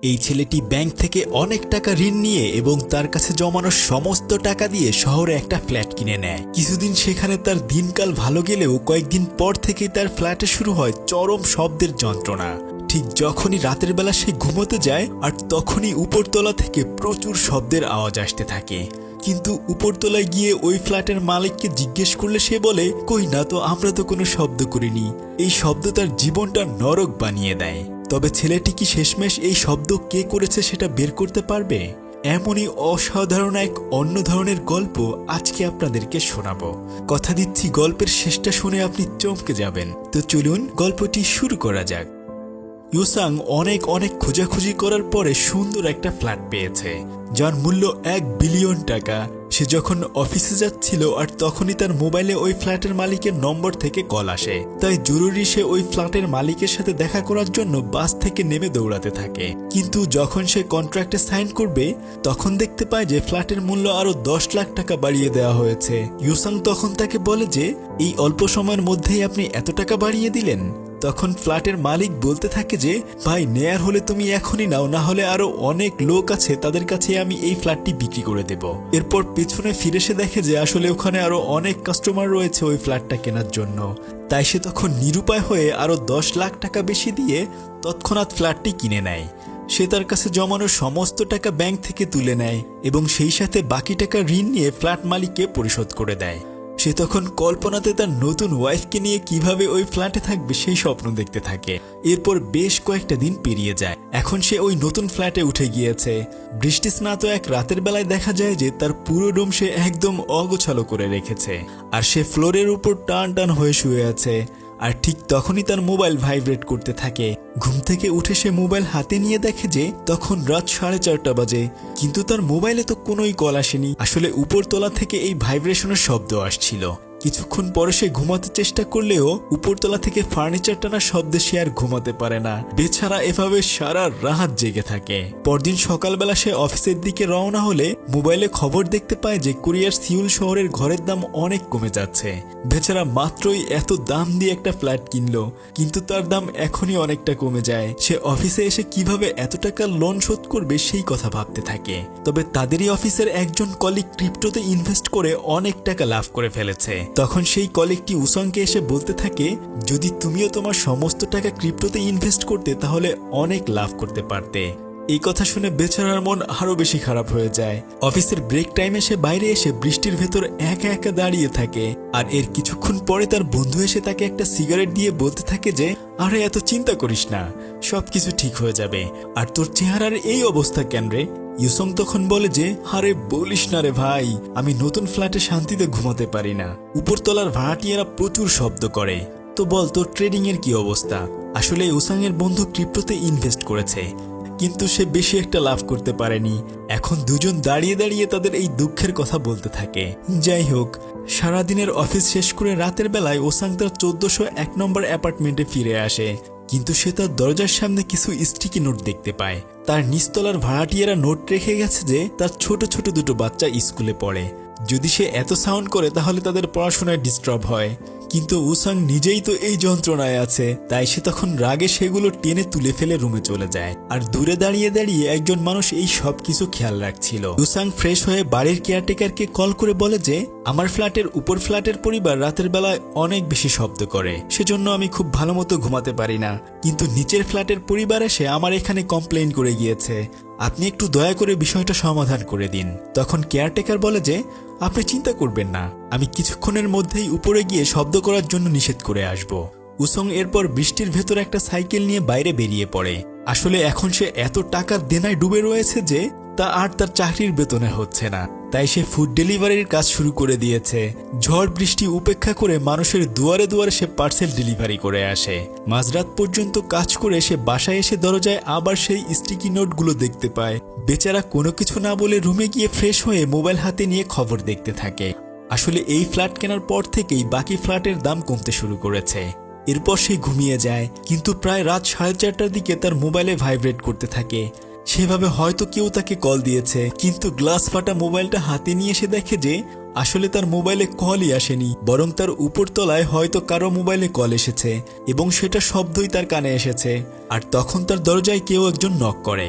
এই ছেলেটি ব্যাংক থেকে অনেক টাকা ঋণ নিয়ে এবং তার কাছে জমানো সমস্ত টাকা দিয়ে শহরে একটা ফ্ল্যাট কিনে নেয়। কিছুদিন সেখানে তার দিনকাল ভালো গেলেও কয়েকদিন পর থেকেই তার ফ্ল্যাটে শুরু হয় চরম শব্দের যন্ত্রণা। ঠিক যখনই রাতের বেলা সে ঘুমোতে যায় আর তখনই উপরতলা থেকে প্রচুর শব্দের আওয়াজ আসতে থাকে। কিন্তু উপরতলায় গিয়ে ওই ফ্ল্যাটের মালিককে জিজ্ঞেস করলে সে বলে, কই না তো, আমরা তো কোনো শব্দ করিনি। এই শব্দ তার জীবনটা নরক বানিয়ে দেয়। তবে ছেলেটি কি শেষমেশ এই শব্দ কে করেছে সেটা বের করতে পারবে? এমনই অসাধারণ এক অন্য ধরনের গল্প আজকে আপনাদেরকে শোনাবো। কথা দিচ্ছি গল্পের শেষটা শুনে আপনি চমকে যাবেন। তো চলুন গল্পটি শুরু করা যাক। ইউসাং অনেক খোঁজাখুঁজি করার পরে সুন্দর একটা ফ্ল্যাট পেয়েছে, যার মূল্য 1 বিলিয়ন টাকা। সে যখন অফিসে যাচ্ছিল আর তখনই তার মোবাইলে ওই ফ্ল্যাটের মালিকের নম্বর থেকে কল আসে। তাই জরুরি সে ওই ফ্ল্যাটের মালিকের সাথে দেখা করার জন্য বাস থেকে নেমে দৌড়াতে থাকে। কিন্তু যখন সে কন্ট্রাক্টে সাইন করবে তখন দেখতে পায় যে ফ্ল্যাটের মূল্য আরো 10 লাখ টাকা বাড়িয়ে দেওয়া হয়েছে। ইউসাং তখন তাকে বলে যে এই অল্প সময়ের মধ্যেই আপনি এত টাকা বাড়িয়ে দিলেন। তখন ফ্ল্যাটের মালিক বলতে থাকে যে ভাই, নেয়ার হলে তুমি এখনই নাও, না হলে আরো অনেক লোক আছে, তাদের কাছে আমি এই ফ্ল্যাটটি বিক্রি করে দেব। এরপর পেছনে ফিরে সে দেখে যে আসলে ওখানে আরো অনেক কাস্টমার রয়েছে ওই ফ্ল্যাটটা কেনার জন্য। তাই সে তখন নিরুপায় হয়ে আরো 10 লাখ টাকা বেশি দিয়ে তৎক্ষণাৎ ফ্ল্যাটটি কিনে নেয়। সে তার কাছে জমানো সমস্ত টাকা ব্যাংক থেকে তুলে নেয় এবং সেই সাথে বাকি টাকা ঋণ নিয়ে ফ্ল্যাট মালিককে পরিশোধ করে দেয়। সে তখন কল্পনাতে তার নতুন ওয়াইফকে নিয়ে কিভাবে ওই ফ্ল্যাটে থাকবে সেই স্বপ্ন দেখতে থাকে। এরপর বেশ কয়েকটা দিন পেরিয়ে যায়। এখন সে ওই নতুন ফ্ল্যাটে উঠে গিয়েছে। বৃষ্টি স্নাত এক রাতের বেলায় দেখা যায় যে তার পুরো রুম সে একদম অগোছালো করে রেখেছে, আর সে ফ্লোরের উপর টান হয়ে শুয়ে আছে। আর ঠিক তখনই তার মোবাইল ভাইব্রেট করতে থাকে। ঘুম থেকে উঠে সে মোবাইল হাতে নিয়ে দেখে যে তখন রাত 4:30 বাজে, কিন্তু তার মোবাইলে তো কোনোই কল আসেনি। আসলে উপরতলা থেকে এই ভাইব্রেশনের শব্দ আসছিল। কিছুক্ষণ পরে সে ঘুমাতে চেষ্টা করলেও উপরতলা থেকে ফার্নিচার টানার শব্দে সে আর ঘুমাতে পারে না। বেচারা এভাবে সারা রাত জেগে থাকে। পরদিন সকালবেলা সে অফিসের দিকে রওনা হলে মোবাইলে খবর দেখতে পায় যে কোরিয়ার সিউল শহরের ঘরের দাম অনেক কমে যাচ্ছে। বেচারা মাত্রই এত দাম দিয়ে একটা ফ্ল্যাট কিনলো, কিন্তু তার দাম এখনই অনেকটা কমে যায়। সে অফিসে এসে কিভাবে এত টাকা লোন শোধ করবে সেই কথা ভাবতে থাকে। তবে তাদেরই অফিসের একজন কলিগ ক্রিপ্টোতে ইনভেস্ট করে অনেক টাকা লাভ করে ফেলেছে। তখন সেই কলিগটি উসংকে এসে বলতে থাকে, যদি তুমিও তোমার সমস্ত টাকা ক্রিপ্টোতে ইনভেস্ট করতে তাহলে অনেক লাভ করতে পারতে। এই কথা শুনে বেচারার মন আরো বেশি খারাপ হয়ে যায়। অফিসের ব্রেক টাইমে সে বাইরে এসে বৃষ্টির ভেতর একা একা দাঁড়িয়ে থাকে। আর এর কিছুক্ষণ পরে তার বন্ধু এসে তাকে একটা সিগারেট দিয়ে বলতে থাকে যে আরে এত চিন্তা করিস না, সবকিছু ঠিক হয়ে যাবে। আর তোর চেহারার এই অবস্থা কেন রে? ইউসং তখন বলে যে আরে বলিস না রে ভাই, আমি নতুন ফ্ল্যাটে শান্তিতে ঘুমাতে পারি না। উপরতলার ভাড়াটিয়ারা প্রচুর শব্দ করে। তো বল তোর ট্রেডিং এর কি অবস্থা? আসলে ইউসাং এর বন্ধু ক্রিপ্টোতে ইনভেস্ট করেছে, কিন্তু সে বেশি একটা লাভ করতে পারেনি। এখন দুজন দাঁড়িয়ে দাঁড়িয়ে তাদের এই দুঃখের কথা বলতে থাকে। যাই হোক, সারাদিনের অফিস শেষ করে রাতের বেলায় ওসাং তার 1401 নম্বর অ্যাপার্টমেন্টে ফিরে আসে। কিন্তু সে তার দরজার সামনে কিছু স্টিকি নোট দেখতে পায়। তার নিচতলার ভাড়াটিয়ারা নোট রেখে গেছে যে তার ছোট ছোট দুটো বাচ্চা স্কুলে পড়ে। যদি সে এত সাউন্ড করে তাহলে তাদের পড়াশোনায় ডিস্টার্ব হয়। কিন্তু উসাং নিজেই তো এই যন্ত্রণায় আছে, তাই সে তখন রাগে সেগুলো টেনে তুলে ফেলে রুমে চলে যায়। আর দূরে দাঁড়িয়ে দাঁড়িয়ে একজন মানুষ এই সব কিছু খেয়াল রাখছিল। উসাং ফ্রেশ হয়ে বাড়ির কেয়ারটেকারকে কল করে বলে যে আমার ফ্ল্যাটের উপর ফ্ল্যাটের পরিবার রাতের বেলায় অনেক বেশি শব্দ করে, সেজন্য আমি খুব ভালো মতো ঘুমাতে পারি না। কিন্তু নিচের ফ্ল্যাটের পরিবার এসে আমার এখানে কমপ্লেইন করে গিয়েছে, আপনি একটু দয়া করে বিষয়টা সমাধান করে দিন। তখন কেয়ারটেকার বলে যে আপনি চিন্তা করবেন না, আমি কিছুক্ষণের মধ্যেই উপরে গিয়ে শব্দ করার জন্য নিষেধ করে আসব। উসং এরপর বৃষ্টির ভেতর একটা সাইকেল নিয়ে বাইরে বেরিয়ে পড়ে। আসলে এখন সে এত টাকার দেনায় ডুবে রয়েছে যে তা আর তার চাকরির বেতনে হচ্ছে না, তাই সে ফুড ডেলিভারির কাজ শুরু করে দিয়েছে। ঝড় বৃষ্টি উপেক্ষা করে মানুষের দুয়ারে দুয়ারে সে পার্সেল ডেলিভারি করে আসে। মাঝরাত পর্যন্ত কাজ করে সে বাসায় এসে দরজায় আবার সেই স্টিকি নোটগুলো দেখতে পায়। বেচারা কোনো কিছু না বলে রুমে গিয়ে ফ্রেশ হয়ে মোবাইল হাতে নিয়ে খবর দেখতে থাকে। আসলে এই ফ্ল্যাট কেনার পর থেকেই বাকি ফ্ল্যাটের দাম কমতে শুরু করেছে। এরপর সে ঘুমিয়ে যায়, কিন্তু প্রায় রাত 4:30টার দিকে তার মোবাইলে ভাইব্রেট করতে থাকে। সেভাবে হয়তো কেউ তাকে কল দিয়েছে, কিন্তু গ্লাস ফাটা মোবাইলটা হাতে নিয়ে এসে দেখে যে আসলে তার মোবাইলে কলই আসেনি, বরং তার উপরতলায় হয়তো কারো মোবাইলে কল এসেছে এবং সেটা শব্দই তার কানে এসেছে। আর তখন তার দরজায় কেউ একজন নক করে।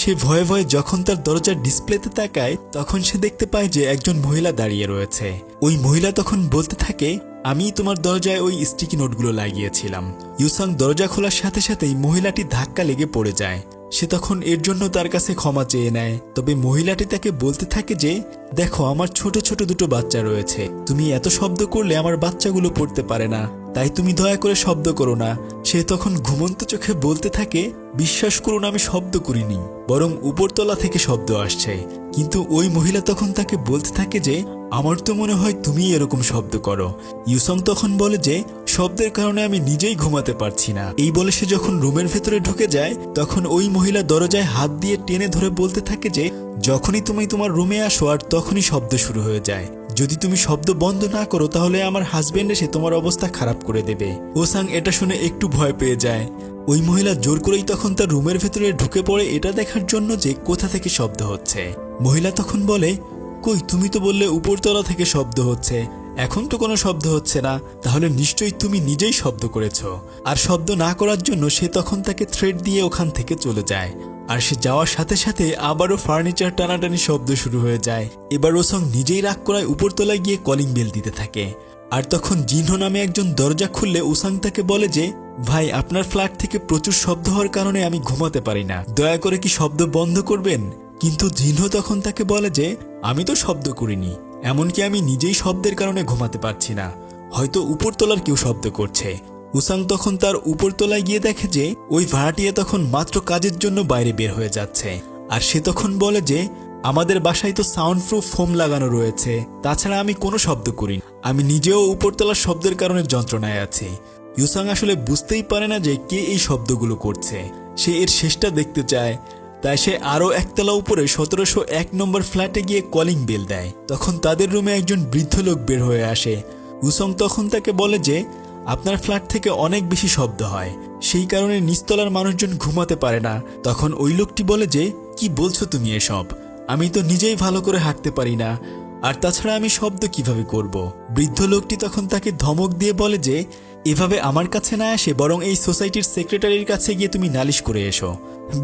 সে ভয়ে ভয়ে যখন তার দরজার ডিসপ্লেতে তাকায় তখন সে দেখতে পায় যে একজন মহিলা দাঁড়িয়ে রয়েছে। ওই মহিলা তখন বলতে থাকে, আমি তোমার দরজায় ওই স্টিকি নোটগুলো লাগিয়েছিলাম। ইউসাং দরজা খোলার সাথে সাথেই মহিলাটি ধাক্কা লেগে পড়ে যায়। সে তখন এর জন্য তার কাছে ক্ষমা চেয়ে নেয়। তবে মহিলাটি তাকে বলতে থাকে যে, দেখো আমার ছোট ছোট দুটো বাচ্চা রয়েছে, তুমি এত শব্দ করলে আমার বাচ্চাগুলো পড়তে পারে না, তাই তুমি দয়া করে শব্দ করো না। সে তখন ঘুমন্ত চোখে বলতে থাকে, বিশ্বাস করুন আমি শব্দ করিনি, বরং উপরতলা থেকে শব্দ আসছে। কিন্তু ওই মহিলা তখন তাকে বলতে থাকে যে, আমার তো মনে হয় তুমি এরকম শব্দ করো। ইউসং তখন বলে যে, শব্দের কারণে আমি নিজেই ঘুমাতে পারছি না। এই বলে সে যখন রুমের ভেতরে ঢুকে যায় তখন ওই মহিলা দরজায় হাত দিয়ে টেনে ধরে বলতে থাকে যে, যখনই তুমি তোমার রুমে আসো আর তখনই শব্দ শুরু হয়ে যায়। যদি তুমি শব্দ বন্ধ না করো তাহলে আমার হাজবেন্ড এসে তোমার অবস্থা খারাপ করে দেবে। ওসাং এটা শুনে একটু ভয় পেয়ে যায়। ওই মহিলা জোর করেই তখন তার রুমের ভেতরে ঢুকে পড়ে এটা দেখার জন্য যে কোথা থেকে শব্দ হচ্ছে। মহিলা তখন বলে, কই তুমি তো বললে উপরতলা থেকে শব্দ হচ্ছে, এখন তো কোনো শব্দ হচ্ছে না, তাহলে নিশ্চয়ই তুমি নিজেই শব্দ করেছ। আর শব্দ না করার জন্য সে তখন তাকে থ্রেট দিয়ে ওখান থেকে চলে যায়। আর সে যাওয়ার সাথে সাথে আবারও ফার্নিচার টানাটানি শব্দ শুরু হয়ে যায়। এবার ওসং নিজেই রাগ করায় উপরতলায় গিয়ে কলিং বেল দিতে থাকে। আর তখন জিনহো নামে একজন দরজা খুললে ওসাং তাকে বলে যে, ভাই আপনার ফ্ল্যাট থেকে প্রচুর শব্দ হওয়ার কারণে আমি ঘুমাতে পারি না, দয়া করে কি শব্দ বন্ধ করবেন। কিন্তু জিনহো তখন তাকে বলে যে, আমি তো শব্দ করিনি, এমনকি আমি নিজেই শব্দের কারণে ঘুমাতে পারছি না, হয়তো উপরতলার কেউ শব্দ করছে। উসাং তখন তার উপরতলায় গিয়ে দেখে যে ওই ভাড়াটিয়া তখন মাত্র কাজের জন্য বাইরে বের হয়ে যাচ্ছে। আর সে তখন বলে যে, আমাদের বাসায় তো সাউন্ড প্রুফ ফোম লাগানো রয়েছে, তাছাড়া আমি কোনো শব্দ করিনি, আমি নিজেও উপরতলার শব্দের কারণে যন্ত্রণায় আছি। ইউসাং আসলে বুঝতেই পারে না যে কে এই শব্দগুলো করছে। সে এর শেষটা দেখতে চায়, তাই সে আরও একতলা উপরে 1701 নম্বর ফ্ল্যাটে গিয়ে কলিং বেল দেয়। তখন তাদের রুমে একজন বৃদ্ধ লোক বের হয়ে আসে। উসং তখন তাকে বলে যে, আপনার ফ্ল্যাট থেকে অনেক বেশি শব্দ হয়, সেই কারণে নিচতলার মানুষজন ঘুমাতে পারে না। তখন ওই লোকটি বলে যে, কি বলছো তুমি এসব, আমি তো নিজেই ভালো করে হাঁটতে পারি না, আর তাছাড়া আমি শব্দ কিভাবে করব। বৃদ্ধ লোকটি তখন তাকে ধমক দিয়ে বলে যে, এভাবে আমার কাছে না এসে বরং এই সোসাইটির সেক্রেটারির কাছে গিয়ে তুমি নালিশ করে এসো।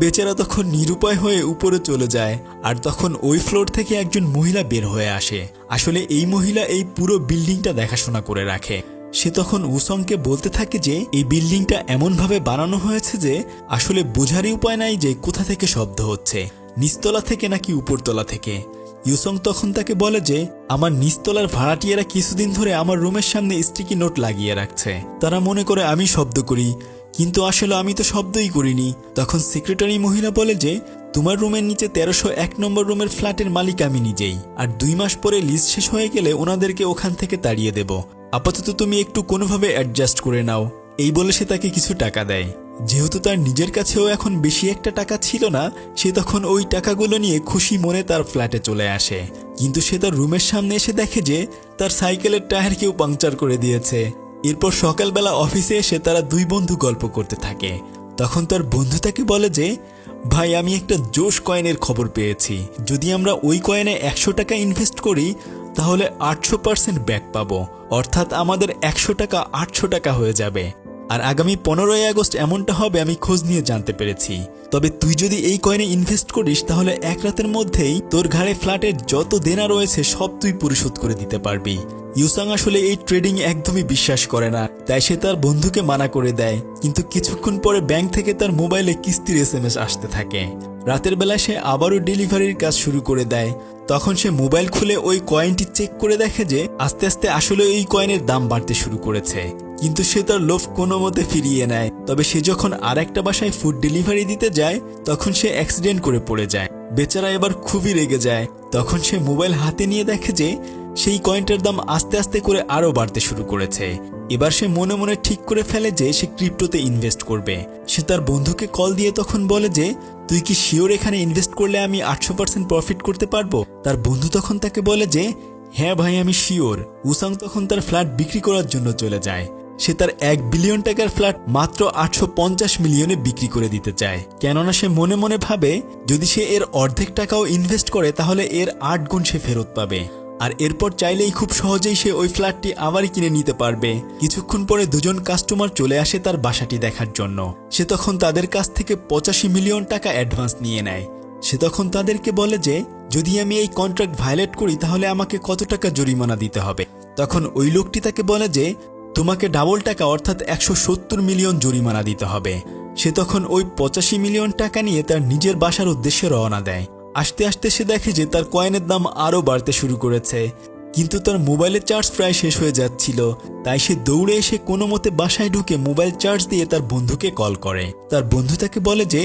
বেচারা তখন নিরুপায় হয়ে উপরে চলে যায়। আর তখন ওই ফ্লোর থেকে একজন মহিলা বের হয়ে আসে। আসলে এই মহিলা এই পুরো বিল্ডিংটা দেখাশোনা করে রাখে। সে তখন উসংকে বলতে থাকে যে এই বিল্ডিংটা এমনভাবে বানানো হয়েছে যে আসলে বোঝারই উপায় নাই যে কোথা থেকে শব্দ হচ্ছে, নিচতলা থেকে নাকি উপরতলা থেকে। ইউসং তখন তাকে বলে যে, আমার নিচতলার ভাড়াটিয়ারা কিছুদিন ধরে আমার রুমের সামনে স্টিকি নোট লাগিয়ে রাখছে, তারা মনে করে আমি শব্দ করি, কিন্তু আসলে আমি তো শব্দই করিনি। তখন সেক্রেটারি মহিলা বলে যে, তোমার রুমের নিচে 1301 নম্বর রুমের ফ্ল্যাটের মালিক আমি নিজেই, আর 2 মাস পরে লিজ শেষ হয়ে গেলে ওনাদেরকে ওখান থেকে তাড়িয়ে দেব, আপাতত তুমি একটু কোনোভাবে অ্যাডজাস্ট করে নাও। এই বলে সে তাকে কিছু টাকা দেয়। যেহেতু তার নিজের কাছেও এখন বেশি একটা টাকা ছিল না, সে তখন ওই টাকাগুলো নিয়ে খুশি মনে তার ফ্ল্যাটে চলে আসে। কিন্তু সে তার রুমের সামনে এসে দেখে যে তার সাইকেলের টায়ার কেউ পাংচার করে দিয়েছে। এরপর সকালবেলা অফিসে এসে তারা 2 বন্ধু গল্প করতে থাকে। তখন তার বন্ধু তাকে বলে যে, ভাই আমি একটা জোশ কয়েনের খবর পেয়েছি, যদি আমরা ওই কয়েনে 100 টাকা ইনভেস্ট করি তাহলে 800% ব্যাক পাবো, অর্থাৎ আমাদের 100 টাকা 800 টাকা হয়ে যাবে। আর আগামী 15ই আগস্ট এমনটা হবে আমি খোঁজ নিয়ে জানতে পেরেছি। তবে তুই যদি এই কয়েনে ইনভেস্ট করিস তাহলে 1 রাতের মধ্যেই তোর ঘাড়ে ফ্ল্যাটের যত দেনা রয়েছে সব তুই পরিশোধ করে দিতে পারবি। ইউসাং আসলে এই ট্রেডিং একদমই বিশ্বাস করে না, তাই সে তার বন্ধুকে মানা করে দেয়। কিন্তু কিছুক্ষণ পরে ব্যাংক থেকে তার মোবাইলে কিস্তির SMS আসতে থাকে। রাতের বেলা সে আবারও ডেলিভারির কাজ শুরু করে দেয়। তখন সে মোবাইল খুলে ওই কয়েনটি চেক করে দেখে যে আস্তে আস্তে আসলে এই কয়েনের দাম বাড়তে শুরু করেছে। কিন্তু সে তার লোভ কোনো মতে ফিরিয়ে নেয়। তবে সে যখন আর একটা বাসায় ফুড ডেলিভারি দিতে যায় তখন সে অ্যাক্সিডেন্ট করে পড়ে যায়। বেচারা এবার খুবই রেগে যায়। তখন সে মোবাইল হাতে নিয়ে দেখে যে সেই কয়েনটার দাম আস্তে আস্তে করে আরও বাড়তে শুরু করেছে। এবার সে মনে মনে ঠিক করে ফেলে যে সে ক্রিপ্টোতে ইনভেস্ট করবে। সে তার বন্ধুকে কল দিয়ে তখন বলে যে, তুই কি শিওর এখানে ইনভেস্ট করলে আমি 800% প্রফিট করতে পারবো? তার বন্ধু তখন তাকে বলে যে, হ্যাঁ ভাই আমি শিওর। উসাং তখন তার ফ্ল্যাট বিক্রি করার জন্য চলে যায়। সে তার 1 বিলিয়ন টাকার ফ্ল্যাট মাত্র 850 মিলিয়নে বিক্রি করে দিতে চায়, কেননা সে মনে মনে ভাবে যদি সে এর অর্ধেক টাকাও ইনভেস্ট করে তাহলে এর 8 গুণ সে ফেরত পাবে। আর এরপর চাইলেই খুব সহজেই সে ওই ফ্ল্যাটটি আবারই কিনে নিতে পারবে। কিছুক্ষণ পরে 2 জন কাস্টমার চলে আসে তার বাসাটি দেখার জন্য। সে তখন তাদের কাছ থেকে 85 মিলিয়ন টাকা অ্যাডভান্স নিয়ে নেয়। সে তখন তাদেরকে বলে যে যদি আমি এই কন্ট্রাক্ট ভায়োলেট করি তাহলে আমাকে কত টাকা জরিমানা দিতে হবে। তখন ওই লোকটি তাকে বলে যে তোমাকে ডাবল টাকা অর্থাৎ 170 মিলিয়ন জরিমানা দিতে হবে। সে তখন ওই 85 মিলিয়ন টাকা নিয়ে তার নিজের বাসার উদ্দেশ্যে রওনা দেয়। আস্তে আস্তে সে দেখে যে তার কয়েনের দাম আরও বাড়তে শুরু করেছে, কিন্তু তার মোবাইলের চার্জ প্রায় শেষ হয়ে যাচ্ছিল। তাই সে দৌড়ে এসে কোনো মতে বাসায় ঢুকে মোবাইল চার্জ দিয়ে তার বন্ধুকে কল করে। তার বন্ধু তাকে বলে যে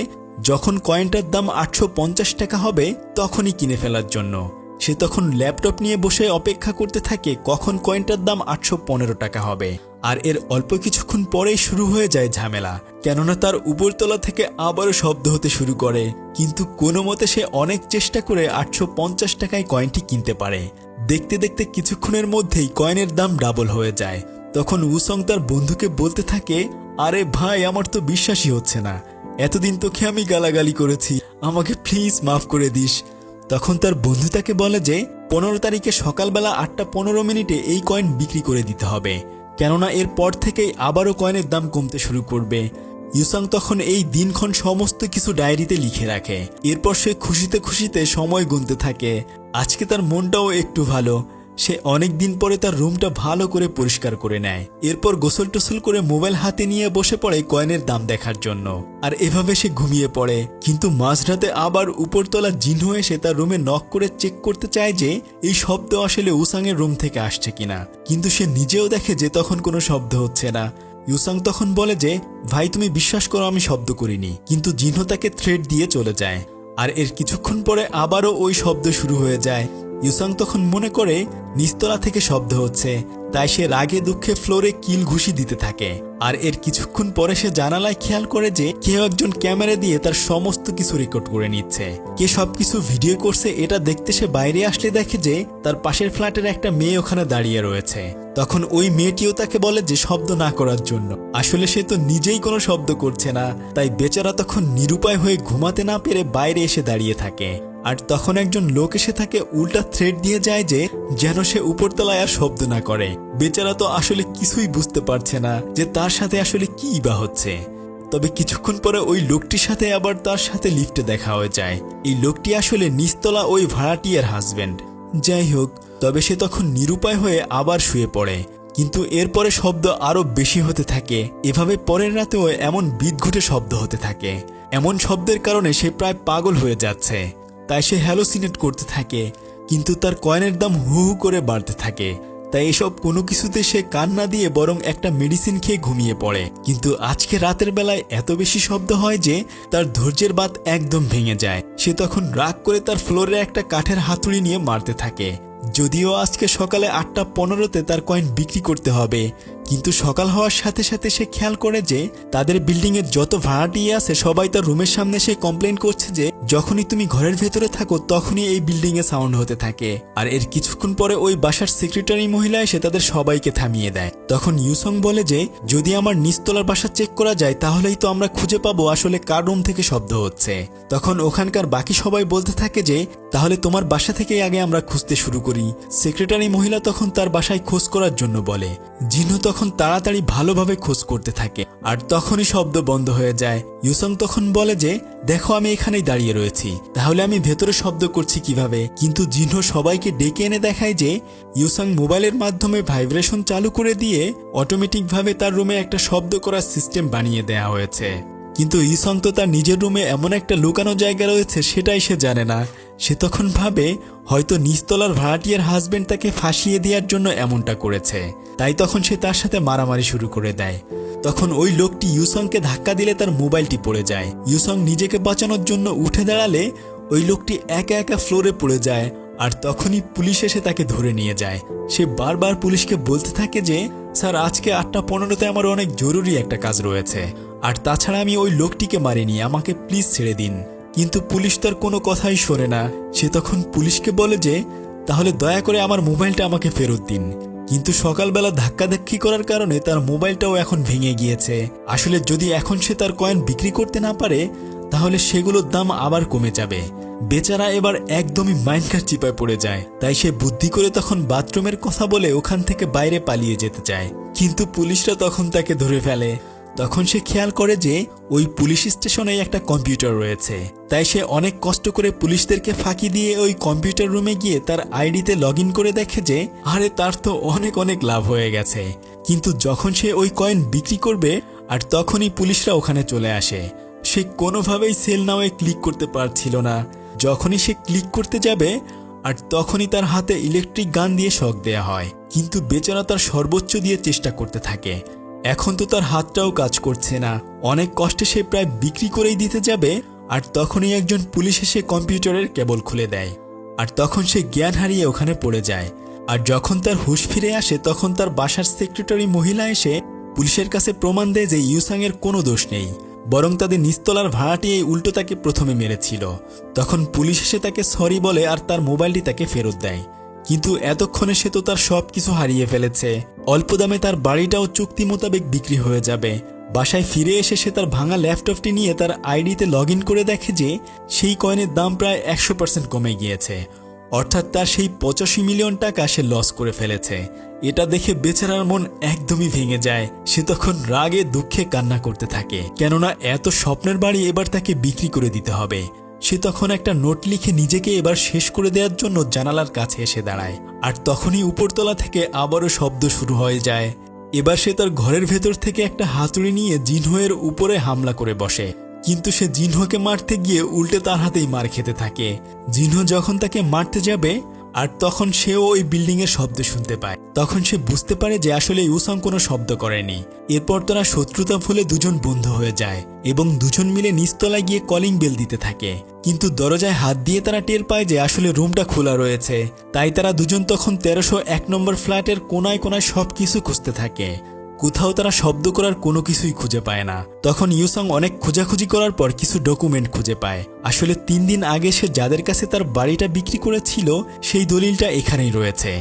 যখন কয়েনটার দাম 850 টাকা হবে তখনই কিনে ফেলার জন্য। সে তখন ল্যাপটপ নিয়ে বসে অপেক্ষা করতে থাকে কখন কয়েনটার দাম 815 টাকা হবে। আর এর অল্প কিছুক্ষণ পরেই শুরু হয়ে যায় ঝামেলা, কেননা তার উপরতলা থেকে আবারও শব্দ হতে শুরু করে। কিন্তু কোনো মতে সে অনেক চেষ্টা করে 850 টাকায় কয়েনটি কিনতে পারে। দেখতে দেখতে কিছুক্ষণের মধ্যেই কয়েনের দাম ডাবল হয়ে যায়। তখন উসং তার বন্ধুকে বলতে থাকে, আরে ভাই, আমার তো বিশ্বাসই হচ্ছে না, এতদিন তোকে আমি গালাগালি করেছি, আমাকে প্লিজ মাফ করে দিস। তখন তার বন্ধু তাকে বলে যে 15 তারিখে সকালবেলা 8:15 এই কয়েন বিক্রি করে দিতে হবে, কেননা এরপর থেকেই আবারও কয়েনের দাম কমতে শুরু করবে। ইউসাং তখন এই দিনক্ষণ সমস্ত কিছু ডায়েরিতে লিখে রাখে। এরপর সে খুশিতে খুশিতে সময় গুনতে থাকে। আজকে তার মনটাও একটু ভালো। সে অনেক দিন পরে তার রুমটা ভালো করে পরিষ্কার করে নেয়। এরপর গোসল টোসল করে মোবাইল হাতে নিয়ে বসে পড়ে কয়েনের দাম দেখার জন্য। আর এভাবে সে ঘুমিয়ে পড়ে। কিন্তু মাঝরাতে আবার উপরতলা জিন হয়ে সে তার রুমে নক করে চেক করতে চায় যে এই শব্দ আসলে উসাংয়ের রুম থেকে আসছে কিনা। কিন্তু সে নিজেও দেখে যে তখন কোনো শব্দ হচ্ছে না। ইউসাং তখন বলে যে ভাই, তুমি বিশ্বাস করো আমি শব্দ করিনি। কিন্তু জিনহো তাকে থ্রেট দিয়ে চলে যায়। আর এর কিছুক্ষণ পরে আবারও ওই শব্দ শুরু হয়ে যায়। ইউসাং তখন মনে করে নিচতলা থেকে শব্দ হচ্ছে, তাই সে রাগে দুঃখে ফ্লোরে কিল ঘুষি দিতে থাকে। আর এর কিছুক্ষণ পরে সে জানালায় খেয়াল করে যে কেউ একজন ক্যামেরা দিয়ে তার সমস্ত কিছু রেকর্ড করে নিচ্ছে। কে সবকিছু ভিডিও করছে এটা দেখতে সে বাইরে আসলে দেখে যে তার পাশের ফ্ল্যাটের একটা মেয়ে ওখানে দাঁড়িয়ে রয়েছে। তখন ওই মেয়েটিও তাকে বলে যে শব্দ না করার জন্য। আসলে সে তো নিজেই কোনো শব্দ করছে না, তাই বেচারা তখন নিরুপায় হয়ে ঘুমাতে না পেরে বাইরে এসে দাঁড়িয়ে থাকে। আর তখন একজন লোক এসে তাকে উল্টা থ্রেট দিয়ে যায় যে যেন সে উপরতলায় আর শব্দ না করে। বেচারা তো আসলে কিছুই বুঝতে পারছে না যে তার সাথে আসলে কি বা হচ্ছে। তবে কিছুক্ষণ পরে ওই লোকটির সাথে আবার তার সাথে লিফটে দেখা হয়ে যায়। এই লোকটি আসলে নিচতলা ওই ভাড়াটিয়ার হাজবেন্ড। যাই হোক, তবে সে তখন নিরুপায় হয়ে আবার শুয়ে পড়ে। কিন্তু এরপরে শব্দ আরো বেশি হতে থাকে। এভাবে পরের রাতেও এমন বিদঘুটে শব্দ হতে থাকে। এমন শব্দের কারণে সে প্রায় পাগল হয়ে যাচ্ছে। তাই সে হ্যালোসিনেট করতে থাকে, কিন্তু তার কয়েনের দাম হু হু করে বাড়তে থাকে। তাই এসব কোনো কিছুতে সে কান না দিয়ে বরং একটা মেডিসিন খেয়ে ঘুমিয়ে পড়ে। কিন্তু আজকে রাতের বেলায় এত বেশি শব্দ হয় যে তার ধৈর্যের বাঁধ একদম ভেঙে যায়। সে তখন রাগ করে তার ফ্লোরে একটা কাঠের হাতুড়ি নিয়ে মারতে থাকে। যদিও আজকে সকালে 8:15 তার কয়েন বিক্রি করতে হবে, কিন্তু সকাল হওয়ার সাথে সাথে সে খেয়াল করে যে তাদের বিল্ডিংয়ের যত ভাড়াটিয়া আছে সবাই তার রুমের সামনে সে কমপ্লেন করছে যে যখনই তুমি ঘরের ভেতরে থাকো তখনই এই বিল্ডিংয়ে সাউন্ড হতে থাকে। আর এর কিছুক্ষণ পরে ওই বাসার সেক্রেটারি মহিলা এসে তাদের সবাইকে থামিয়ে দেয়। তখন ইউসং বলে যে যদি আমার নিচতলার বাসা চেক করা যায় তাহলেই তো আমরা খুঁজে পাবো আসলে কার রুম থেকে শব্দ হচ্ছে। তখন ওখানকার বাকি সবাই বলতে থাকে যে তাহলে তোমার বাসা থেকেই আগে আমরা খুঁজতে শুরু করি। সেক্রেটারি মহিলা তখন তার বাসায় খোঁজ করার জন্য বলে। জিনহো তখন তাড়াতাড়ি ভালোভাবে খোঁজ করতে থাকে। আর তখনই শব্দ বন্ধ হয়ে যায়। ইউসং তখন বলে যে দেখো, আমি এখানেই দাঁড়িয়ে রয়েছি, তাহলে আমি ভেতরে শব্দ করছি কিভাবে? কিন্তু জিনহো সবাইকে ডেকে এনে দেখায় যে ইউসং মোবাইলের মাধ্যমে ভাইব্রেশন চালু করে দিয়ে অটোমেটিকভাবে তার রুমে একটা শব্দ করার সিস্টেম বানিয়ে দেওয়া হয়েছে। কিন্তু ইউসং তো তার নিজের রুমে এমন একটা লুকানো জায়গা রয়েছে সেটাই সে জানে না। সে তখন ভাবে হয়তো নিচতলার ভাড়াটিয়ার হাজবেন্ড তাকে ফাঁসিয়ে দেওয়ার জন্য এমনটা করেছে। তাই তখন সে তার সাথে মারামারি শুরু করে দেয়। তখন ওই লোকটি ইউসংকে ধাক্কা দিলে তার মোবাইলটি পড়ে যায়। ইউসং নিজেকে বাঁচানোর জন্য উঠে দাঁড়ালে ওই লোকটি একা একা ফ্লোরে পড়ে যায়। আর তখনই পুলিশ এসে তাকে ধরে নিয়ে যায়। সে বারবার পুলিশকে বলতে থাকে যে স্যার, আজকে 8:15 আমার অনেক জরুরি একটা কাজ রয়েছে, আর তাছাড়া আমি ওই লোকটিকে মারিনি, আমাকে প্লিজ ছেড়ে দিন। কিন্তু পুলিশ তার কোনো কথাই শোনে না। সে তখন পুলিশকে বলে যে তাহলে দয়া করে আমার মোবাইলটা আমাকে ফেরত দিন। কিন্তু সকালবেলা ধাক্কাধাক্কি করার কারণে তার মোবাইলটাও এখন ভেঙে গিয়েছে। আসলে যদি এখন সে তার কয়েন বিক্রি করতে না পারে তাহলে সেগুলোর দাম আবার কমে যাবে। বেচারা এবার একদমই মাইন্ডকার চিপায় পড়ে যায়। তাই সে বুদ্ধি করে তখন বাথরুমের কথা বলে ওখান থেকে বাইরে পালিয়ে যেতে চায়। কিন্তু পুলিশরা তখন তাকে ধরে ফেলে। তখন সে খেয়াল করে যে ওই পুলিশ স্টেশনে একটা কম্পিউটার রয়েছে। তাই সে অনেক কষ্ট করে পুলিশদেরকে ফাঁকি দিয়ে ওই কম্পিউটার রুমে গিয়ে তার আইডিতে লগ ইন করে দেখে যে আরে তার তো অনেক অনেক লাভ হয়ে গেছে। কিন্তু যখন সে ওই কয়েন বিক্রি করবে আর তখনই পুলিশরা ওখানে চলে আসে। সে কোনোভাবেই সেল নাওয়ে ক্লিক করতে পারছিল না। যখনই সে ক্লিক করতে যাবে আর তখনই তার হাতে ইলেকট্রিক গান দিয়ে শক দেয়া হয়। কিন্তু বেচারা তার সর্বোচ্চ দিয়ে চেষ্টা করতে থাকে। এখন তো তার হাতটাও কাজ করছে না। অনেক কষ্টে সে প্রায় বিক্রি করেই দিতে যাবে আর তখনই একজন পুলিশ এসে কম্পিউটারের কেবল খুলে দেয়। আর তখন সে জ্ঞান হারিয়ে ওখানে পড়ে যায়। আর যখন তার হুঁশ ফিরে আসে তখন তার বাসার সেক্রেটারি মহিলা এসে পুলিশের কাছে প্রমাণ দেয় যে ইউসাংয়ের কোনো দোষ নেই, বরং তাদের নিচতলার ভাড়াটিয়াই উল্টো তাকে প্রথমে মেরেছিল। তখন পুলিশ এসে তাকে সরি বলে আর তার মোবাইলটি তাকে ফেরত দেয়। কিন্তু এতক্ষণে সে তো তার সব কিছু হারিয়ে ফেলেছে। অল্প দামে তার বাড়িটাও চুক্তি মোতাবেক বিক্রি হয়ে যাবে। বাসায় ফিরে এসে সে তার ভাঙা ল্যাপটপটি নিয়ে তার আইডিতে লগ ইন করে দেখে যে সেই কয়েনের দাম প্রায় 100% কমে গিয়েছে। অর্থাৎ তার সেই 85 মিলিয়ন টাকা সে লস করে ফেলেছে। এটা দেখে বেচারার মন একদমই ভেঙে যায়। সে তখন রাগে দুঃখে কান্না করতে থাকে, কেননা এত স্বপ্নের বাড়ি এবার তাকে বিক্রি করে দিতে হবে। সে তখন একটা নোট লিখে নিজেকে এবার শেষ করে দেওয়ার জন্য জানালার কাছে এসে দাঁড়ায়। আর তখনই উপরতলা থেকে আবারও শব্দ শুরু হয়ে যায়। এবার সে তার ঘরের ভেতর থেকে একটা হাতুড়ি নিয়ে জিনহোয়ের উপরে হামলা করে বসে। কিন্তু সে জিনহোকে মারতে গিয়ে উল্টে তার হাতেই মার খেতে থাকে। জিনহো যখন তাকে মারতে যাবে আর তখন সেও ওই বিল্ডিংয়ের শব্দ শুনতে পায়। তখন সে বুঝতে পারে যে আসলে ইউসাং কোনো শব্দ করেনি। এরপর তারা শত্রুতা ভুলে দুজন বন্ধু হয়ে যায় এবং দুজন মিলে নিচতলায় গিয়ে কলিং বেল দিতে থাকে। কিন্তু দরজায় হাত দিয়ে তারা টের পায় যে আসলে রুমটা খোলা রয়েছে। তাই তারা দুজন তখন 1301 নম্বর ফ্ল্যাটের কোনায় কোনায় সবকিছু খুঁজতে থাকে। কোথাও তারা শব্দ করার কোনো কিছুই খুঁজে পায় না। তখন ইউসাং অনেক খোঁজাখুঁজি করার পর কিছু ডকুমেন্ট খুঁজে পায়। আসলে 3 দিন আগে সে যাদের কাছে তার বাড়িটা বিক্রি করেছিল সেই দলিলটা এখানেই রয়েছে।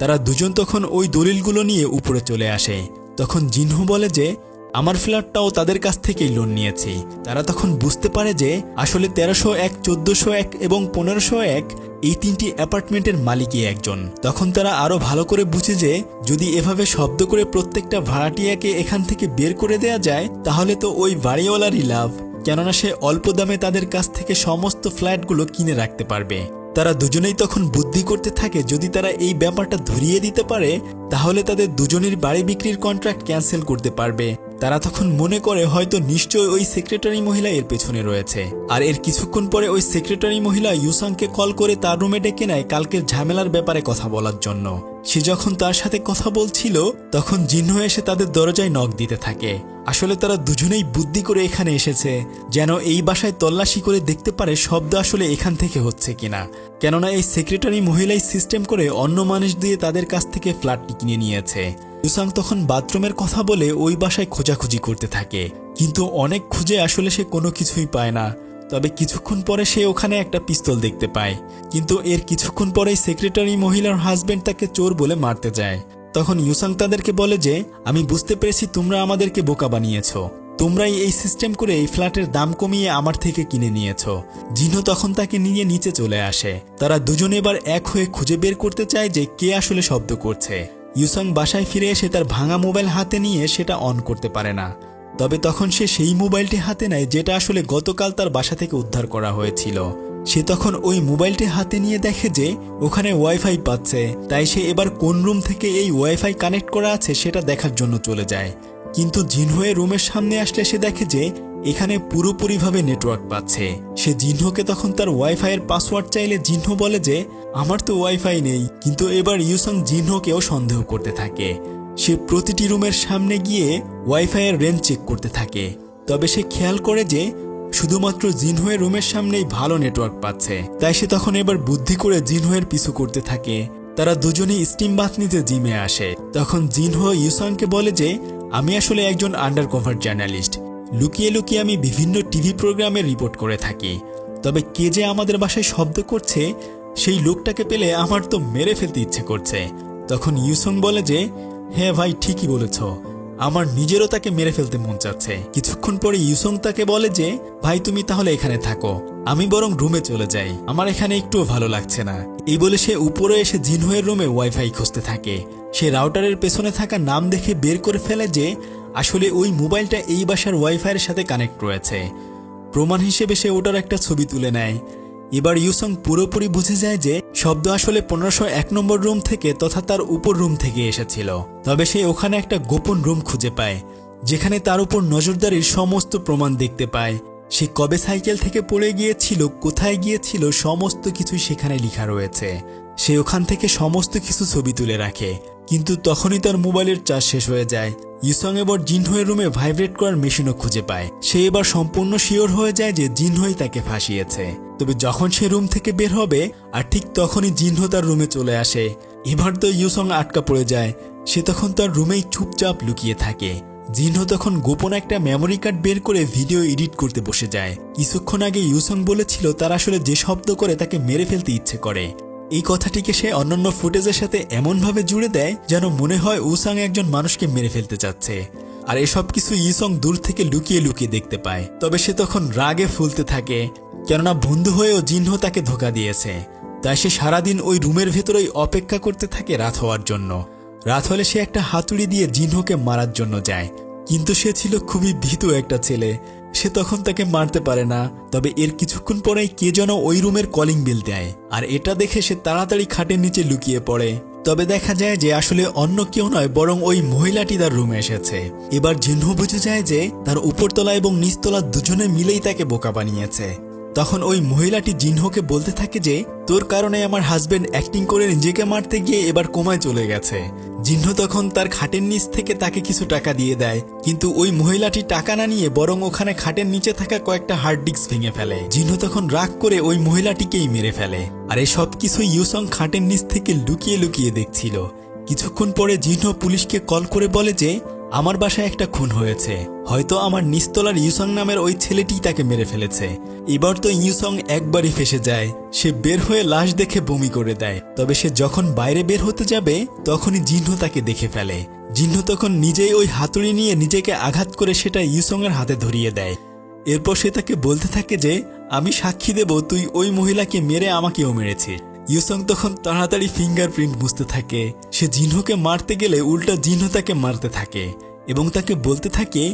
তারা দুজন তখন ওই দলিলগুলো নিয়ে উপরে চলে আসে। তখন জিনহো বলে যে আমার ফ্ল্যাটটাও তাদের কাছ থেকেই লোন নিয়েছি। তারা তখন বুঝতে পারে যে আসলে 1301, 1401 এবং 1501 এই 3টি অ্যাপার্টমেন্টের মালিকই একজন। তখন তারা আরো ভালো করে বুঝে যে যদি এভাবে শব্দ করে প্রত্যেকটা ভাড়াটিয়াকে এখান থেকে বের করে দেয়া যায় তাহলে তো ওই বাড়িওয়ালারই লাভ, কেননা সে অল্প দামে তাদের কাছ থেকে সমস্ত ফ্ল্যাটগুলো কিনে রাখতে পারবে। তারা দুজনেই তখন বুদ্ধি করতে থাকে যদি তারা এই ব্যাপারটা ধরিয়ে দিতে পারে তাহলে তাদের দুজনের বাড়ি বিক্রির কন্ট্রাক্ট ক্যান্সেল করতে পারবে। তারা তখন মনে করে হয়তো নিশ্চয় ওই সেক্রেটারি মহিলা এর পেছনে রয়েছে। আর এর কিছুক্ষণ পরে ওই সেক্রেটারি মহিলা ইউসাংকে কল করে তার রুমে ডেকে নেয় কালকের ঝামেলার ব্যাপারে কথা বলার জন্য। সে যখন তার সাথে কথা বলছিল তখন জিনহো এসে তাদের দরজায় নক দিতে থাকে। আসলে তারা দুজনেই বুদ্ধি করে এখানে এসেছে যেন এই বাসায় তল্লাশি করে দেখতে পারে শব্দ আসলে এখান থেকে হচ্ছে কিনা, কেননা এই সেক্রেটারি মহিলাই সিস্টেম করে অন্য মানুষ দিয়ে তাদের কাছ থেকে ফ্ল্যাটটি কিনে নিয়েছে। ইউসাং তখন বাথরুমের কথা বলে ওই বাসায় খোঁজাখুঁজি করতে থাকে, কিন্তু অনেক খুঁজে আসলে সে কোনো কিছুই পায় না। তবে কিছুক্ষণ পরে সে ওখানে একটা পিস্তল দেখতে পায়। কিন্তু এর কিছুক্ষণ পরেই সেক্রেটারি মহিলার হাজবেন্ড তাকে চোর বলে মারতে যায়। তখন ইউসাং তাদেরকে বলে যে আমি বুঝতে পেরেছি তোমরা আমাদেরকে বোকা বানিয়েছো, তোমরাই এই সিস্টেম করে এই ফ্ল্যাটের দাম কমিয়ে আমার থেকে কিনে নিয়েছো। জিনহো তখন তাকে নিয়ে নিচে চলে আসে। তারা দুজনে এবার এক হয়ে খুঁজে বের করতে চায় যে কে আসলে শব্দ করছে। ইউসাং বাসায় ফিরে এসে তার ভাঙা মোবাইল হাতে নিয়ে সেটা অন করতে পারে না। তবে তখন সে সেই মোবাইলটি হাতে নেয় যেটা আসলে গতকাল তার বাসা থেকে উদ্ধার করা হয়েছিল। সে তখন ওই মোবাইলটি হাতে নিয়ে দেখে যে ওখানে ওয়াইফাই পাচ্ছে। তাই সে এবার কোন রুম থেকে এই ওয়াইফাই কানেক্ট করা আছে সেটা দেখার জন্য চলে যায়। কিন্তু জিনহোয়ের রুমের সামনে আসলে সে দেখে যে এখানে পুরোপুরিভাবে নেটওয়ার্ক পাচ্ছে। সে জিনহোকে তখন তার ওয়াইফাই এর পাসওয়ার্ড চাইলে জিনহো বলে যে আমার তো ওয়াইফাই নেই। কিন্তু এবার ইউসাং জিনহোকেও সন্দেহ করতে থাকে। সে প্রতিটি রুমের সামনে গিয়ে ওয়াইফাই এর রেঞ্জ চেক করতে থাকে। তবে সে খেয়াল করে যে শুধুমাত্র জিনহোয়ের রুমের সামনেই ভালো নেটওয়ার্ক পাচ্ছে। তাই সে তখন এবার বুদ্ধি করে জিনহোয়ের পিছু করতে থাকে। তারা দুজনেই স্টিম বাথ নিতে জিমে আসে। তখন জিনহো ইউসাংকে বলে যে আমি আসলে একজন আন্ডারকভার জার্নালিস্ট, লুকিয়ে লুকিয়ে আমি বিভিন্ন টিভি প্রোগ্রামে রিপোর্ট করে থাকি। তবে কে যে আমাদের বাসায় শব্দ করছে সেই লোকটাকে পেলে আমার তো মেরে ফেলতে ইচ্ছে করছে। তখন ইউসাং বলে যে হ্যাঁ ভাই, ঠিকই বলেছ, আমার নিজেরও তাকে মেরে ফেলতে মন চাচ্ছে। কিছুক্ষণ পরে ইউসং তাকে বলে যে ভাই তুমি তাহলে এখানে থাকো, আমি বরং রুমে চলে যাই, আমার এখানে একটুও ভালো লাগছে না। এই বলে সে উপরে এসে জিনহোয়ের রুমে ওয়াইফাই খুঁজতে থাকে। সে রাউটারের পেছনে থাকা নাম দেখে বের করে ফেলে যে আসলে ওই মোবাইলটা এই বাসার ওয়াইফাইয়ের সাথে কানেক্ট রয়েছে। প্রমাণ হিসেবে সে ওটার একটা ছবি তুলে নেয়। এবার ইউসং পুরোপুরি বুঝে যায় যে শব্দ আসলে 1501 নম্বর রুম থেকে তথা তার উপর রুম থেকে এসেছিল। তবে সে ওখানে একটা গোপন রুম খুঁজে পায়, যেখানে তার উপর নজরদারির সমস্ত প্রমাণ দেখতে পায়। সে কবে সাইকেল থেকে পড়ে গিয়েছিল, কোথায় গিয়েছিল, সমস্ত কিছু সেখানে লেখা রয়েছে। সে ওখান থেকে সমস্ত কিছু ছবি তুলে রাখে, কিন্তু তখনই তার মোবাইলের চার্জ শেষ হয়ে যায়। ইউসং এবার জিনহোয়ের রুমে ভাইব্রেট করার মেশিনও খুঁজে পায়। সে এবার সম্পূর্ণ শিওর হয়ে যায় যে জিনহোই তাকে ফাঁসিয়েছে। তবে যখন সে রুম থেকে বের হবে আর ঠিক তখনই জিনহো তার রুমে চলে আসে। এবার তো ইউসং আটকা পড়ে যায়। সে তখন তার রুমেই চুপচাপ লুকিয়ে থাকে। জিনহো তখন গোপন একটা মেমোরি কার্ড বের করে ভিডিও এডিট করতে বসে যায়। কিছুক্ষণ আগে ইউসং বলেছিল তার আসলে যে শব্দ করে তাকে মেরে ফেলতে ইচ্ছে করে। এই কথাটিকে সে অন্যান্য ফুটেজের সাথে এমনভাবে জুড়ে দেয় যেন মনে হয় উসাং একজন মানুষকে মেরে ফেলতে চাচ্ছে। আর এসব কিছু ইউসং দূর থেকে লুকিয়ে লুকিয়ে দেখতে পায়। তবে সে তখন রাগে ফুলতে থাকে, কেননা বন্ধু হয়েও জিনহো তাকে ধোঁকা দিয়েছে। তাই সে সারাদিন ওই রুমের ভেতরেই অপেক্ষা করতে থাকে রাত হওয়ার জন্য। রাত হলে সে একটা হাতুড়ি দিয়ে জিনহোকে মারার জন্য যায়, কিন্তু সে ছিল খুবই ভীতু একটা ছেলে। সে তখন তাকে মারতে পারে না। তবে এর কিছুক্ষণ পরেই কে যেন ওই রুমের কলিং বেল দেয়, আর এটা দেখে সে তাড়াতাড়ি খাটের নিচে লুকিয়ে পড়ে। তবে দেখা যায় যে আসলে অন্য কেউ নয়, বরং ওই মহিলাটি তার রুমে এসেছে। এবার জিনহো বুঝে যায় যে তার উপরতলা এবং নিচতলা দুজনে মিলেই তাকে বোকা বানিয়েছে। তখন ওই মহিলাটি জিনহোকে বলতে থাকে যে তোর কারণে আমার হাজবেন্ড অ্যাক্টিং করে নিজেকে মারতে গিয়ে এবার কোমায় চলে গেছে। জিনহো তখন তার খাটের নিচ থেকে তাকে কিছু টাকা দিয়ে দেয়, কিন্তু ওই মহিলাটি টাকা না নিয়ে বরং ওখানে খাটের নিচে থাকা কয়েকটা হার্ড ডিস্ক ভেঙে ফেলে। জিনহো তখন রাগ করে ওই মহিলাটিকেই মেরে ফেলে। আর এই সব কিছু ইউসং খাটের নিচ থেকে লুকিয়ে লুকিয়ে দেখছিল। কিছুক্ষণ পরে জিনহো পুলিশকে কল করে বলে যে আমার বাসায় একটা খুন হয়েছে, হয়তো আমার নিচতলার ইউসং নামের ওই ছেলেটি তাকে মেরে ফেলেছে। এবার তো ইউসং একবারই ফেসে যায়। সে বের হয়ে লাশ দেখে বমি করে দেয়। তবে সে যখন বাইরে বের হতে যাবে তখনই জিনহো তাকে দেখে ফেলে। জিনহো তখন নিজেই ওই হাতুড়ি নিয়ে নিজেকে আঘাত করে সেটা ইউসং এর হাতে ধরিয়ে দেয়। এরপর সে তাকে বলতে থাকে যে আমি সাক্ষী দেব তুই ওই মহিলাকে মেরে আমাকেও মেরেছিস। ইউসং তখন তাড়াতাড়ি ফিঙ্গারপ্রিন্ট বুঝতে থাকে। সে জিনহোকে মারতে গেলে উল্টা জিনহো তাকে মারতে থাকে এবং তাকে বলতে থাকে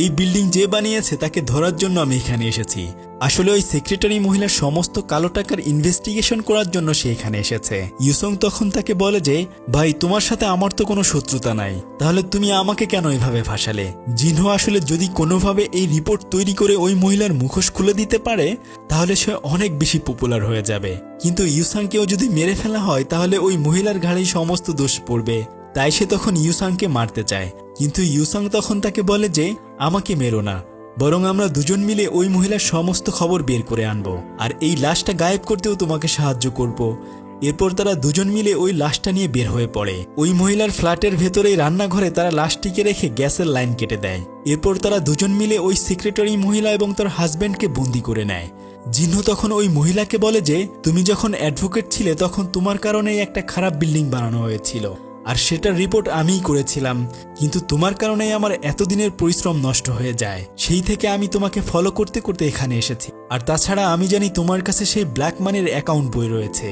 এই বিল্ডিং যে বানিয়েছে তাকে ধরার জন্য আমি এখানে এসেছি। আসলে ওই সেক্রেটারি মহিলার সমস্ত কালো টাকার ইনভেস্টিগেশন করার জন্য সে এখানে এসেছে। ইউসং তখন তাকে বলে যে ভাই তোমার সাথে আমার তো কোনো শত্রুতা নাই, তাহলে তুমি আমাকে কেন এভাবে ফাঁসালে? জিনহো আসলে যদি কোনোভাবে এই রিপোর্ট তৈরি করে ওই মহিলার মুখোশ খুলে দিতে পারে তাহলে সে অনেক বেশি পপুলার হয়ে যাবে, কিন্তু ইউসাংকেও যদি মেরে ফেলা হয় তাহলে ওই মহিলার ঘাড়েই সমস্ত দোষ পড়বে। তাই সে তখন ইউসাংকে মারতে চায়, কিন্তু ইউসাং তখন তাকে বলে যে আমাকে মেরো না, বরং আমরা দুজন মিলে ওই মহিলার সমস্ত খবর বের করে আনবো আর এই লাশটা গায়েব করতেও তোমাকে সাহায্য করব। এরপর তারা দুজন মিলে ওই লাশটা নিয়ে বের হয়ে পড়ে। ওই মহিলার ফ্ল্যাটের ভেতরেই রান্নাঘরে তারা লাশটিকে রেখে গ্যাসের লাইন কেটে দেয়। এরপর তারা দুজন মিলে ওই সেক্রেটারি মহিলা এবং তার হাজব্যান্ডকে বন্দি করে নেয়। জিনহো তখন ওই মহিলাকে বলে যে তুমি যখন অ্যাডভোকেট ছিলে তখন তোমার কারণেই একটা খারাপ বিল্ডিং বানানো হয়েছিল, আর সেটার রিপোর্ট আমিই করেছিলাম, কিন্তু তোমার কারণেই আমার এতদিনের পরিশ্রম নষ্ট হয়ে যায়। সেই থেকে আমি তোমাকে ফলো করতে করতে এখানে এসেছি। আর তাছাড়া আমি জানি তোমার কাছে সেই ব্ল্যাক মানির অ্যাকাউন্ট বই রয়েছে,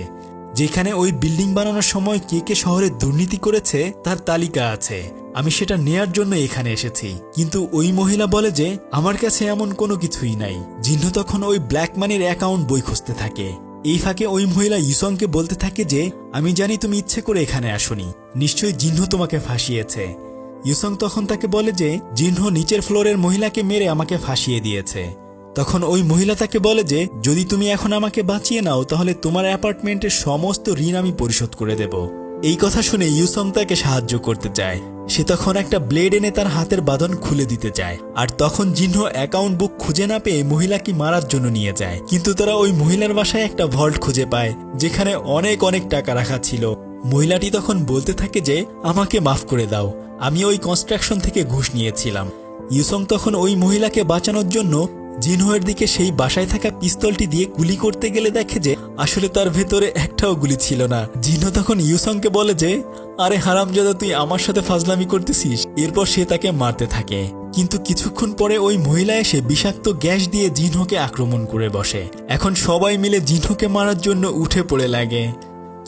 যেখানে ওই বিল্ডিং বানানোর সময় কে কে শহরে দুর্নীতি করেছে তার তালিকা আছে। আমি সেটা নেয়ার জন্য এখানে এসেছি। কিন্তু ওই মহিলা বলে যে আমার কাছে এমন কোনো কিছুই নাই। জিনহো তখন ওই ব্ল্যাক মানির অ্যাকাউন্ট বই খুঁজতে থাকে। এই ফাঁকে ওই মহিলা ইউসংকে বলতে থাকে যে আমি জানি তুমি ইচ্ছে করে এখানে আসোনি, নিশ্চয়ই জিনহো তোমাকে ফাঁসিয়েছে। ইউসং তখন তাকে বলে যে জিনহো নিচের ফ্লোরের মহিলাকে মেরে আমাকে ফাঁসিয়ে দিয়েছে। তখন ওই মহিলা তাকে বলে যে যদি তুমি এখন আমাকে বাঁচিয়ে নাও তাহলে তোমার অ্যাপার্টমেন্টের সমস্ত ঋণ আমি পরিশোধ করে দেব। এই কথা শুনে ইউসং তাকে সাহায্য করতে চায়। সে তখন একটা ব্লেড এনে তার হাতের বাঁধন খুলে দিতে চায়, আর তখন জিনহো অ্যাকাউন্ট বুক খুঁজে না পেয়ে মহিলাকে মারার জন্য নিয়ে যায়। কিন্তু তারা ওই মহিলার বাসায় একটা ভল্ট খুঁজে পায় যেখানে অনেক অনেক টাকা রাখা ছিল। মহিলাটি তখন বলতে থাকে যে আমাকে মাফ করে দাও, আমি ওই কনস্ট্রাকশন থেকে ঘুষ নিয়েছিলাম। ইউসং তখন ওই মহিলাকে বাঁচানোর জন্য জিনহোয়ের দিকে সেই বাসায় থাকা পিস্তলটি দিয়ে গুলি করতে গেলে দেখে যে আসলে তার ভেতরে একটাও গুলি ছিল না। জিনহো তখন ইউসংকে বলে যে আরে হারামজাদা, তুই আমার সাথে ফাজলামি করতেছিস। এরপর সে তাকে মারতে থাকে, কিন্তু কিছুক্ষণ পরে ওই মহিলা এসে বিষাক্ত গ্যাস দিয়ে জিনহোকে আক্রমণ করে বসে। এখন সবাই মিলে জিনহোকে মারার জন্য উঠে পড়ে লাগে,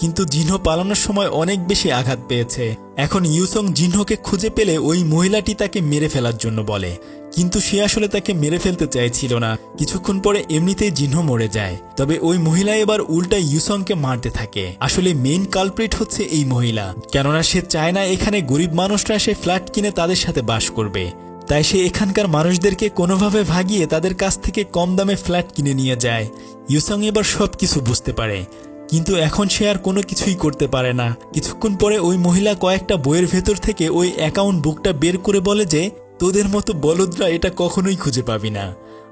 কিন্তু জিনহো পালানোর সময় অনেক বেশি আঘাত পেয়েছে। এখন ইউসং জিনহোকে খুঁজে পেলে ওই মহিলাটি তাকে মেরে ফেলার জন্য বলে, কিন্তু সে আসলে তাকে মেরে ফেলতে চাইছিল না। কিছুক্ষণ পরে এমনিতেই জিনহো মরে যায়। তবে ওই মহিলা এবার উল্টা ইউসংকে মারতে থাকে। আসলে মেইন কালপ্রিট হচ্ছে এই মহিলা, কেননা সে চায় না এখানে গরিব মানুষরা এসে ফ্ল্যাট কিনে তাদের সাথে বাস করবে। তাই সে এখানকার মানুষদেরকে কোনোভাবে ভাগিয়ে তাদের কাছ থেকে কম দামে ফ্ল্যাট কিনে নিয়ে যায়। ইউসং এবার সবকিছু বুঝতে পারে, কিন্তু এখন সে আর কোনো কিছুই করতে পারে না। কিছুক্ষণ পরে ওই মহিলা কয়েকটা বইয়ের ভেতর থেকে ওই অ্যাকাউন্ট বুকটা বের করে বলে যে, তোদের মতো বলদরা এটা কখনোই খুঁজে পাবি না।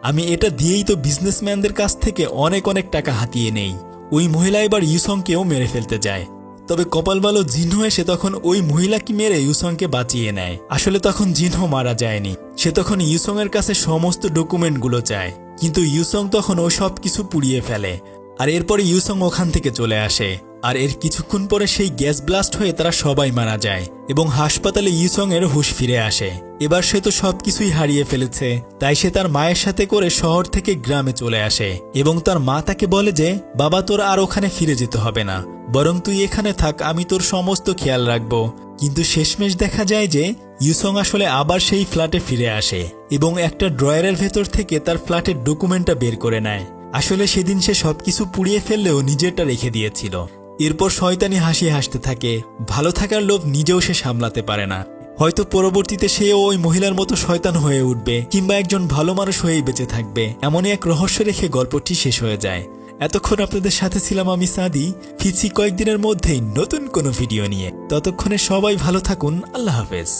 আমি এটা দিয়েই তো বিজনেসম্যানদের কাছ থেকে অনেক অনেক টাকা হাতিয়ে নেই। ওই মহিলা এবার ইউসংকেও মেরে ফেলতে যায়। তবে কপাল ভালো জিনহো এসে তখন ওই মহিলাকে মেরে ইউসংকে বাঁচিয়ে নেয়। আসলে তখন জিনহো মারা যায়নি, সে তখন ইউসং এর কাছে সমস্ত ডকুমেন্টগুলো চায়, কিন্তু ইউসং তখন ও সব কিছু পুড়িয়ে ফেলে। আর এরপরে ইউসং ওখান থেকে চলে আসে। আর এর কিছুক্ষণ পরে সেই গ্যাস ব্লাস্ট হয়ে তারা সবাই মারা যায় এবং হাসপাতালে ইউসং এর হুঁশ ফিরে আসে। এবার সে তো সবকিছুই হারিয়ে ফেলেছে, তাই সে তার মায়ের সাথে করে শহর থেকে গ্রামে চলে আসে এবং তার মা তাকে বলে যে, বাবা তোর আর ওখানে ফিরে যেতে হবে না, বরং তুই এখানে থাক, আমি তোর সমস্ত খেয়াল রাখবো। কিন্তু শেষমেশ দেখা যায় যে ইউসং আসলে আবার সেই ফ্ল্যাটে ফিরে আসে এবং একটা ড্রয়ারের ভেতর থেকে তার ফ্ল্যাটের ডকুমেন্টটা বের করে নেয়। আসলে সেদিন সে সবকিছু পুড়িয়ে ফেললেও নিজেরটা রেখে দিয়েছিল। এরপর শয়তানি হাসি হাসতে থাকে। ভালো থাকার লোভ নিজেও সে সামলাতে পারে না। হয়তো পরবর্তীতে সেও ওই মহিলার মতো শয়তান হয়ে উঠবে, কিংবা একজন ভালো মানুষ হয়েই বেঁচে থাকবে। এমনই এক রহস্য রেখে গল্পটি শেষ হয়ে যায়। এতক্ষণ আপনাদের সাথে ছিলাম আমি সাদি। ফিরছি কয়েকদিনের মধ্যেই নতুন কোনো ভিডিও নিয়ে। ততক্ষণে সবাই ভালো থাকুন। আল্লাহ হাফেজ।